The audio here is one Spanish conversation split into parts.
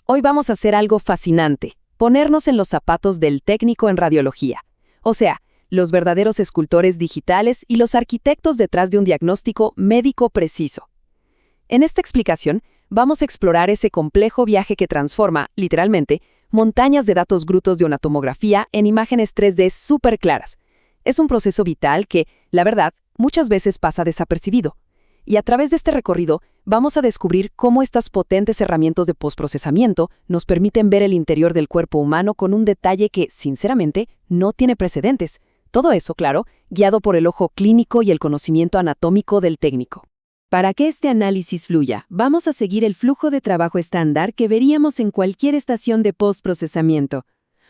Hoy vamos a hacer algo fascinante, ponernos en los zapatos del técnico en radiología. O sea, los verdaderos escultores digitales y los arquitectos detrás de un diagnóstico médico preciso. En esta explicación, vamos a explorar ese complejo viaje que transforma, literalmente, montañas de datos brutos de una tomografía en imágenes 3D súper claras. Es un proceso vital que, la verdad, muchas veces pasa desapercibido. Y a través de este recorrido, vamos a descubrir cómo estas potentes herramientas de postprocesamiento nos permiten ver el interior del cuerpo humano con un detalle que, sinceramente, no tiene precedentes. Todo eso, claro, guiado por el ojo clínico y el conocimiento anatómico del técnico. Para que este análisis fluya, vamos a seguir el flujo de trabajo estándar que veríamos en cualquier estación de postprocesamiento.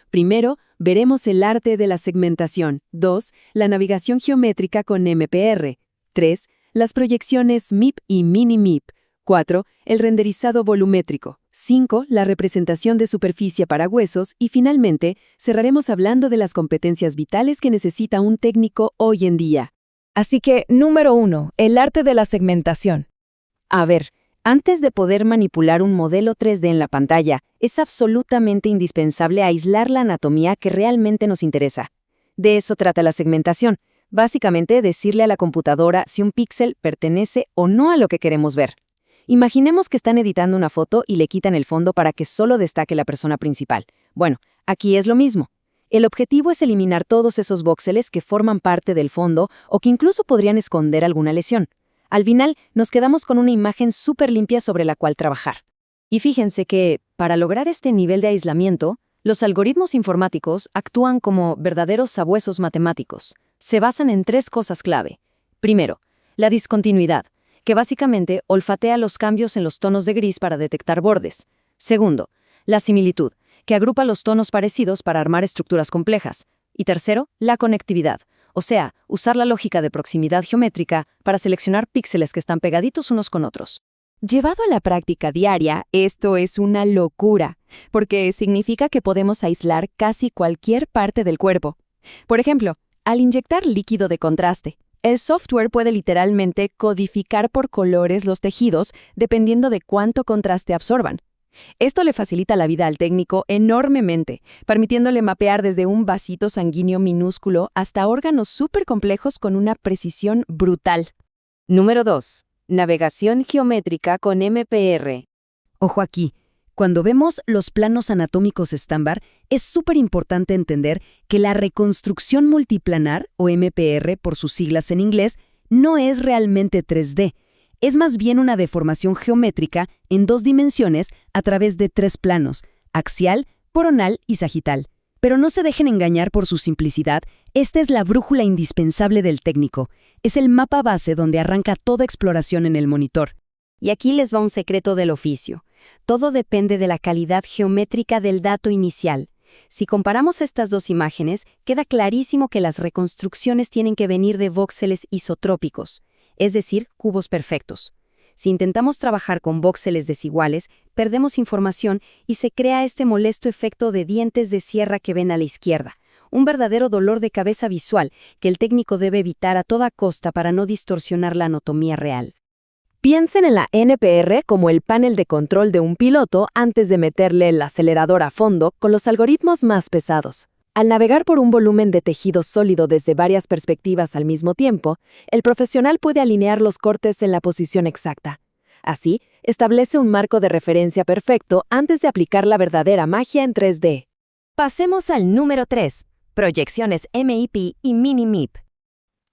Primero, veremos el arte de la segmentación. 2. La navegación geométrica con MPR. 3. Las proyecciones MIP y Mini-MIP. 4. El renderizado volumétrico. 5. La representación de superficie para huesos. Y finalmente, cerraremos hablando de las competencias vitales que necesita un técnico hoy en día. Así que, número 1, el arte de la segmentación. A ver, antes de poder manipular un modelo 3D en la pantalla, es absolutamente indispensable aislar la anatomía que realmente nos interesa. De eso trata la segmentación. Básicamente, decirle a la computadora si un píxel pertenece o no a lo que queremos ver. Imaginemos que están editando una foto y le quitan el fondo para que solo destaque la persona principal. Bueno, aquí es lo mismo. El objetivo es eliminar todos esos voxeles que forman parte del fondo o que incluso podrían esconder alguna lesión. Al final, nos quedamos con una imagen súper limpia sobre la cual trabajar. Y fíjense que, para lograr este nivel de aislamiento, los algoritmos informáticos actúan como verdaderos sabuesos matemáticos. Se basan en 3 cosas clave. Primero, la discontinuidad, que básicamente olfatea los cambios en los tonos de gris para detectar bordes. Segundo, la similitud, que agrupa los tonos parecidos para armar estructuras complejas. Y tercero, la conectividad, o sea, usar la lógica de proximidad geométrica para seleccionar píxeles que están pegaditos unos con otros. Llevado a la práctica diaria, esto es una locura, porque significa que podemos aislar casi cualquier parte del cuerpo. Por ejemplo, al inyectar líquido de contraste, el software puede literalmente codificar por colores los tejidos dependiendo de cuánto contraste absorban. Esto le facilita la vida al técnico enormemente, permitiéndole mapear desde un vasito sanguíneo minúsculo hasta órganos súper complejos con una precisión brutal. Número 2. Navegación geométrica con MPR. Ojo aquí. Cuando vemos los planos anatómicos estándar, es súper importante entender que la reconstrucción multiplanar, o MPR por sus siglas en inglés, no es realmente 3D. Es más bien una deformación geométrica en 2 dimensiones a través de 3 planos, axial, coronal y sagital. Pero no se dejen engañar por su simplicidad, esta es la brújula indispensable del técnico. Es el mapa base donde arranca toda exploración en el monitor. Y aquí les va un secreto del oficio. Todo depende de la calidad geométrica del dato inicial. Si comparamos estas 2 imágenes, queda clarísimo que las reconstrucciones tienen que venir de voxeles isotrópicos, es decir, cubos perfectos. Si intentamos trabajar con voxeles desiguales, perdemos información y se crea este molesto efecto de dientes de sierra que ven a la izquierda, un verdadero dolor de cabeza visual que el técnico debe evitar a toda costa para no distorsionar la anatomía real. Piensen en la NPR como el panel de control de un piloto antes de meterle el acelerador a fondo con los algoritmos más pesados. Al navegar por un volumen de tejido sólido desde varias perspectivas al mismo tiempo, el profesional puede alinear los cortes en la posición exacta. Así, establece un marco de referencia perfecto antes de aplicar la verdadera magia en 3D. Pasemos al número 3, proyecciones MIP y Mini-MIP.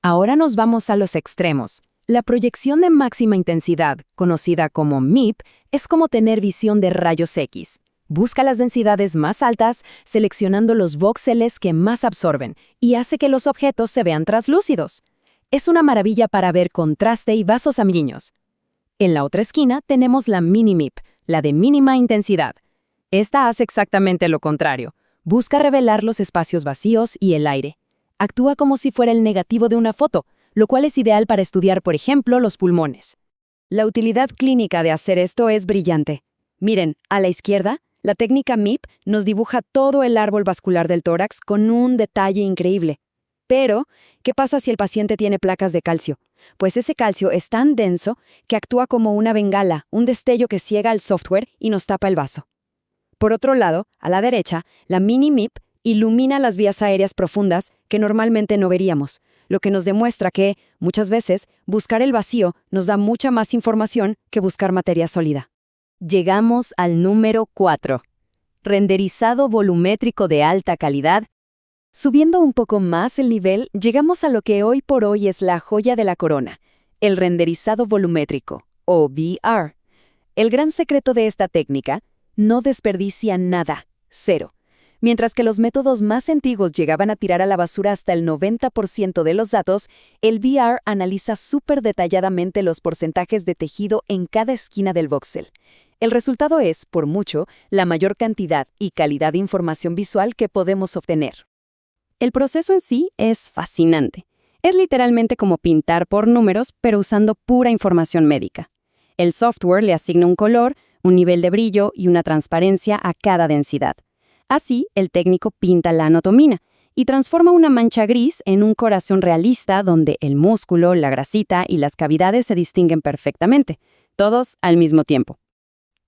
Ahora nos vamos a los extremos. La proyección de máxima intensidad, conocida como MIP, es como tener visión de rayos X. Busca las densidades más altas, seleccionando los voxeles que más absorben, y hace que los objetos se vean translúcidos. Es una maravilla para ver contraste y vasos sanguíneos. En la otra esquina tenemos la Mini-MIP, la de mínima intensidad. Esta hace exactamente lo contrario. Busca revelar los espacios vacíos y el aire. Actúa como si fuera el negativo de una foto, lo cual es ideal para estudiar, por ejemplo, los pulmones. La utilidad clínica de hacer esto es brillante. Miren, a la izquierda, la técnica MIP nos dibuja todo el árbol vascular del tórax con un detalle increíble. Pero, ¿qué pasa si el paciente tiene placas de calcio? Pues ese calcio es tan denso que actúa como una bengala, un destello que ciega al software y nos tapa el vaso. Por otro lado, a la derecha, la Mini-MIP ilumina las vías aéreas profundas que normalmente no veríamos, lo que nos demuestra que, muchas veces, buscar el vacío nos da mucha más información que buscar materia sólida. Llegamos al número 4. Renderizado volumétrico de alta calidad. Subiendo un poco más el nivel, llegamos a lo que hoy por hoy es la joya de la corona, el renderizado volumétrico, o VR. El gran secreto de esta técnica: no desperdicia nada, cero. Mientras que los métodos más antiguos llegaban a tirar a la basura hasta el 90% de los datos, el VR analiza súper detalladamente los porcentajes de tejido en cada esquina del voxel. El resultado es, por mucho, la mayor cantidad y calidad de información visual que podemos obtener. El proceso en sí es fascinante. Es literalmente como pintar por números, pero usando pura información médica. El software le asigna un color, un nivel de brillo y una transparencia a cada densidad. Así, el técnico pinta la anatomía y transforma una mancha gris en un corazón realista donde el músculo, la grasita y las cavidades se distinguen perfectamente, todos al mismo tiempo.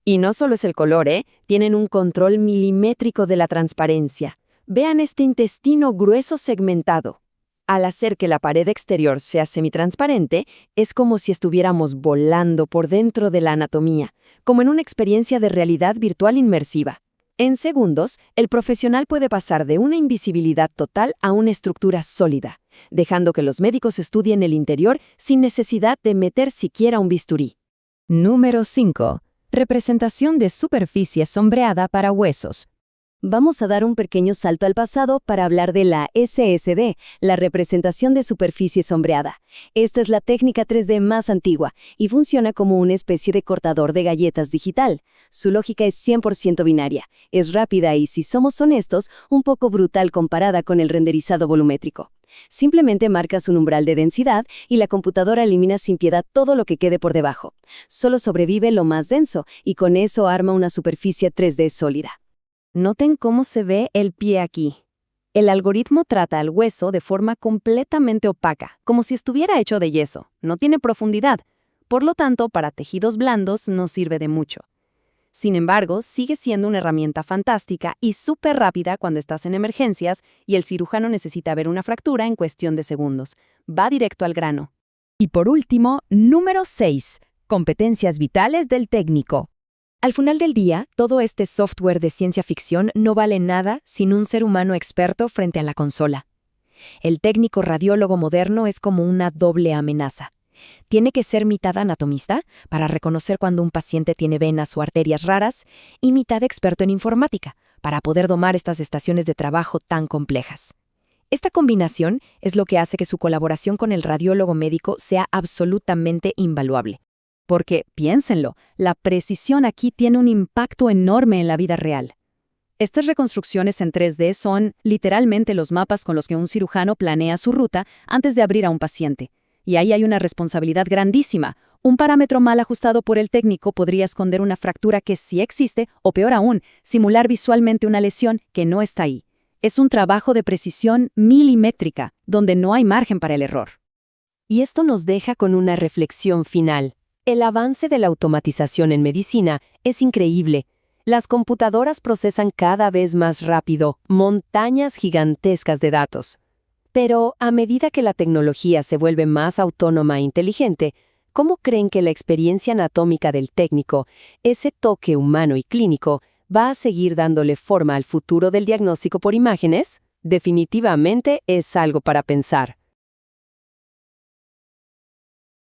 Y no solo es el color, tienen un control milimétrico de la transparencia. Vean este intestino grueso segmentado. Al hacer que la pared exterior sea semitransparente, es como si estuviéramos volando por dentro de la anatomía, como en una experiencia de realidad virtual inmersiva. En segundos, el profesional puede pasar de una invisibilidad total a una estructura sólida, dejando que los médicos estudien el interior sin necesidad de meter siquiera un bisturí. Número 5. Representación de superficie sombreada para huesos. Vamos a dar un pequeño salto al pasado para hablar de la SSD, la representación de superficie sombreada. Esta es la técnica 3D más antigua y funciona como una especie de cortador de galletas digital. Su lógica es 100% binaria, es rápida y, si somos honestos, un poco brutal comparada con el renderizado volumétrico. Simplemente marcas un umbral de densidad y la computadora elimina sin piedad todo lo que quede por debajo. Solo sobrevive lo más denso y con eso arma una superficie 3D sólida. Noten cómo se ve el pie aquí. El algoritmo trata al hueso de forma completamente opaca, como si estuviera hecho de yeso. No tiene profundidad. Por lo tanto, para tejidos blandos no sirve de mucho. Sin embargo, sigue siendo una herramienta fantástica y súper rápida cuando estás en emergencias y el cirujano necesita ver una fractura en cuestión de segundos. Va directo al grano. Y por último, número 6. Competencias vitales del técnico. Al final del día, todo este software de ciencia ficción no vale nada sin un ser humano experto frente a la consola. El técnico radiólogo moderno es como una doble amenaza. Tiene que ser mitad anatomista para reconocer cuando un paciente tiene venas o arterias raras y mitad experto en informática para poder domar estas estaciones de trabajo tan complejas. Esta combinación es lo que hace que su colaboración con el radiólogo médico sea absolutamente invaluable. Porque, piénsenlo, la precisión aquí tiene un impacto enorme en la vida real. Estas reconstrucciones en 3D son literalmente los mapas con los que un cirujano planea su ruta antes de abrir a un paciente. Y ahí hay una responsabilidad grandísima. Un parámetro mal ajustado por el técnico podría esconder una fractura que sí existe, o peor aún, simular visualmente una lesión que no está ahí. Es un trabajo de precisión milimétrica, donde no hay margen para el error. Y esto nos deja con una reflexión final. El avance de la automatización en medicina es increíble. Las computadoras procesan cada vez más rápido montañas gigantescas de datos. Pero a medida que la tecnología se vuelve más autónoma e inteligente, ¿cómo creen que la experiencia anatómica del técnico, ese toque humano y clínico, va a seguir dándole forma al futuro del diagnóstico por imágenes? Definitivamente es algo para pensar.